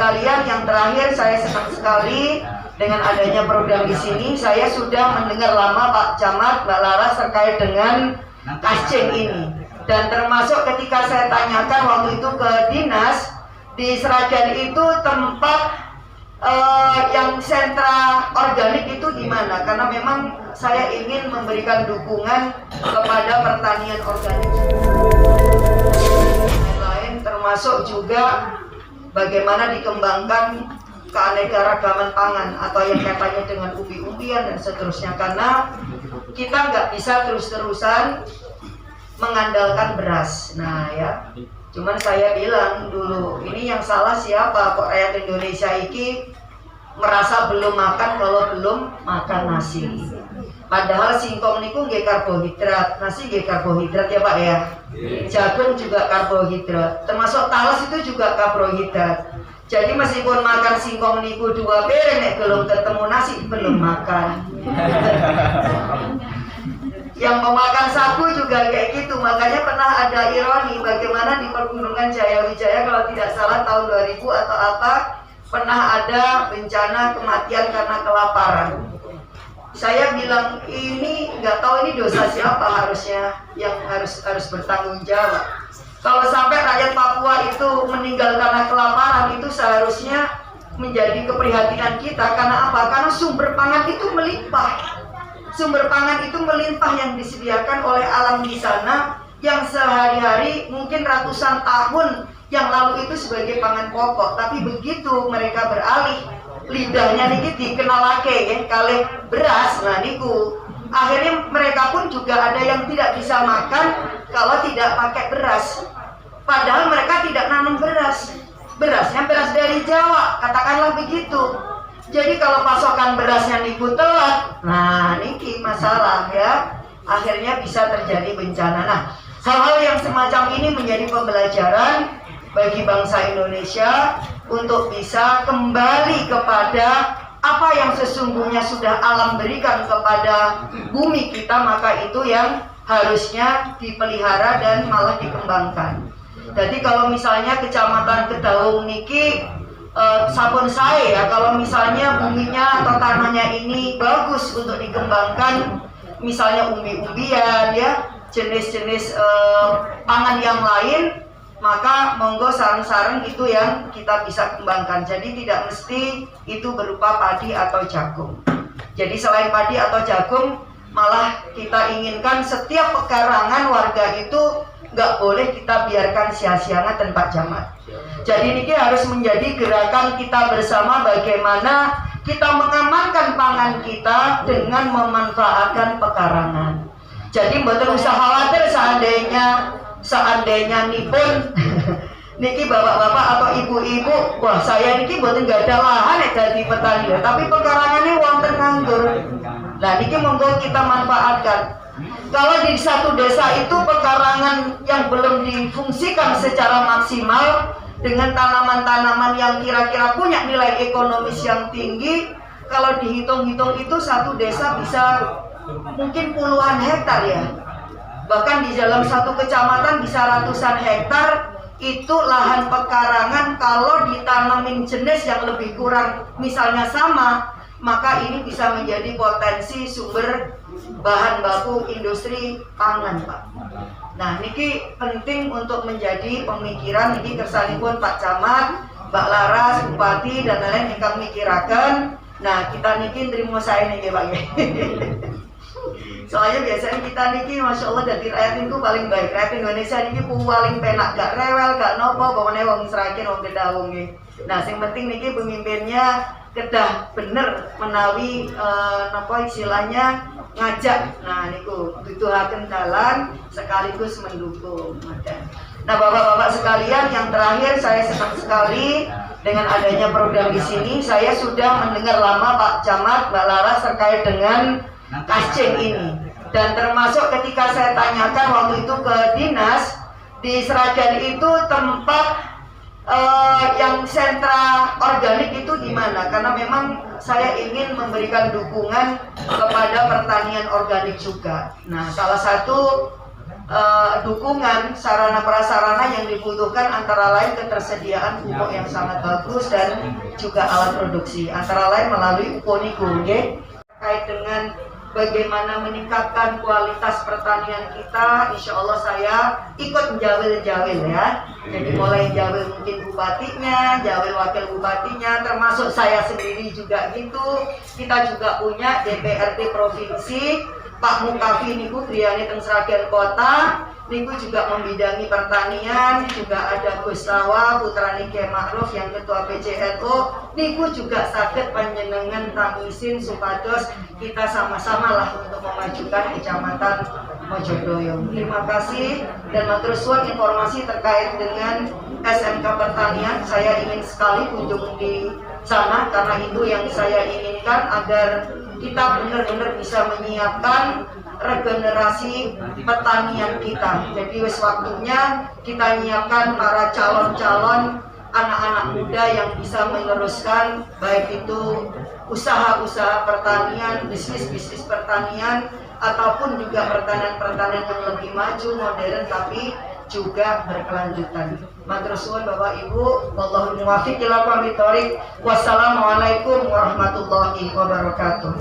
sekalian, yang terakhir saya senang sekali dengan adanya program di sini. Saya sudah mendengar lama Pak Camat, Mbak Laras terkait dengan Kascing ini. Dan termasuk ketika saya tanyakan waktu itu ke dinas, di Sragen itu tempat yang sentra organik itu di mana? Karena memang saya ingin memberikan dukungan kepada pertanian organik. Lain termasuk juga bagaimana dikembangkan keanekaragaman pangan atau yang katanya dengan umbi-umbian dan seterusnya, karena kita nggak bisa terus-terusan mengandalkan beras. Nah ya, cuman saya bilang dulu, ini yang salah siapa? Kok rakyat Indonesia ini merasa belum makan kalau belum makan nasi. Padahal singkong niku nggih karbohidrat, nasi nggih karbohidrat ya Pak ya. Jagung juga karbohidrat, termasuk talas itu juga karbohidrat. Jadi meskipun makan singkong niku 2 piring, nek belum ketemu nasi belum makan. Yang memakan sagu juga kayak gitu. Makanya pernah ada ironi bagaimana di Pergunungan Jayawijaya kalau tidak salah tahun 2000 atau apa, pernah ada bencana kematian karena kelaparan. Saya bilang ini nggak tahu ini dosa siapa harusnya yang harus bertanggung jawab. Kalau sampai rakyat Papua itu meninggal karena kelaparan, itu seharusnya menjadi keprihatinan kita. Karena apa? Karena sumber pangan itu melimpah. Sumber pangan itu melimpah yang disediakan oleh alam di sana, yang sehari-hari mungkin ratusan tahun yang lalu itu sebagai pangan pokok. Tapi begitu mereka beralih, lidahnya niki dikenalake ya kalih beras, nah niku akhirnya mereka pun juga ada yang tidak bisa makan kalau tidak pakai beras. Padahal mereka tidak nanam beras, berasnya beras dari Jawa, katakanlah begitu. Jadi kalau pasokan berasnya niku telat, nah niki masalah ya, akhirnya bisa terjadi bencana. Nah, hal-hal yang semacam ini menjadi pembelajaran bagi bangsa Indonesia untuk bisa kembali kepada apa yang sesungguhnya sudah alam berikan kepada bumi kita, maka itu yang harusnya dipelihara dan malah dikembangkan. Jadi kalau misalnya Kecamatan Kedaung niki sampun saya ya, kalau misalnya buminya atau tanahnya ini bagus untuk dikembangkan, misalnya umbi-umbian ya, jenis-jenis pangan yang lain, maka monggo sarang-sarang itu yang kita bisa kembangkan. Jadi tidak mesti itu berupa padi atau jagung. Jadi selain padi atau jagung, malah kita inginkan setiap pekarangan warga itu nggak boleh kita biarkan sia-sia dan Pak Camat. Jadi ini harus menjadi gerakan kita bersama, bagaimana kita mengamankan pangan kita dengan memanfaatkan pekarangan. Jadi mboten usah khawatir seandainya nipun niki bapak-bapak atau ibu-ibu, wah saya niki mboten nggak ada lahan jadi petani, tapi pekarangannya wonten nganggur. Nah niki monggo kita manfaatkan. Kalau di satu desa itu pekarangan yang belum difungsikan secara maksimal dengan tanaman-tanaman yang kira-kira punya nilai ekonomis yang tinggi, kalau dihitung-hitung itu satu desa bisa mungkin puluhan hektar ya. Bahkan di dalam satu kecamatan bisa ratusan hektar itu lahan pekarangan. Kalau ditanamin jenis yang lebih kurang misalnya sama, maka ini bisa menjadi potensi sumber bahan baku industri pangan Pak. Nah niki penting untuk menjadi pemikiran niki kersanipun Pak Camat, Mbak Laras, Bupati dan lain-lain yang kami mikirakan. Nah kita niki terima saya niki Pak ya. Soalnya biasanya kita niki Masya Allah dari rakyat itu paling baik. Rakyat Indonesia niki paling penak, gak rewel, gak nopo, pokoknya wong Sragen, wong Kedaung. Nah yang penting niki pemimpinnya kedah bener menawi napa istilahnya ngajak. Nah niku butuhaken dalan sekaligus mendukung. Nah bapak-bapak sekalian, yang terakhir saya senang sekali dengan adanya program di sini. Saya sudah mendengar lama Pak Camat, Mbak Laras terkait dengan Kascing ini. Dan termasuk ketika saya tanyakan waktu itu ke dinas, di Sragen itu tempat yang sentra organik itu di mana? Karena memang saya ingin memberikan dukungan kepada pertanian organik juga. Nah, salah satu dukungan sarana prasarana yang dibutuhkan, antara lain ketersediaan pupuk yang sangat bagus dan juga alat produksi, antara lain melalui Uponiku, terkait dengan bagaimana meningkatkan kualitas pertanian kita. Insya Allah saya ikut menjawil-jawil ya. Jadi mulai jawil mungkin bupatinya, jawil wakil bupatinya, termasuk saya sendiri juga gitu. Kita juga punya DPRD provinsi, Pak Mukafi niku Triani teng Sragen Kota, niku juga membidangi pertanian, juga ada Gus Rawa putrane Kiai Ma'ruf yang ketua PCNU, niku juga saged panjenengan tangisin supados kita sama-sama lah untuk memajukan Kecamatan Mojodoyo. Terima kasih dan matur suwun informasi terkait dengan SMK Pertanian. Saya ingin sekali kunjung di sana karena itu yang saya inginkan, agar kita benar-benar bisa menyiapkan regenerasi pertanian kita. Jadi wis waktunya kita menyiapkan para calon-calon anak-anak muda yang bisa meneruskan baik itu usaha-usaha pertanian, bisnis-bisnis pertanian, ataupun juga pertanian-pertanian yang lebih maju, modern, tapi juga berkelanjutan. Matur suwun Bapak Ibu, wallahul muwaffiq ila aqwamit thoriq. Wassalamualaikum warahmatullahi wabarakatuh.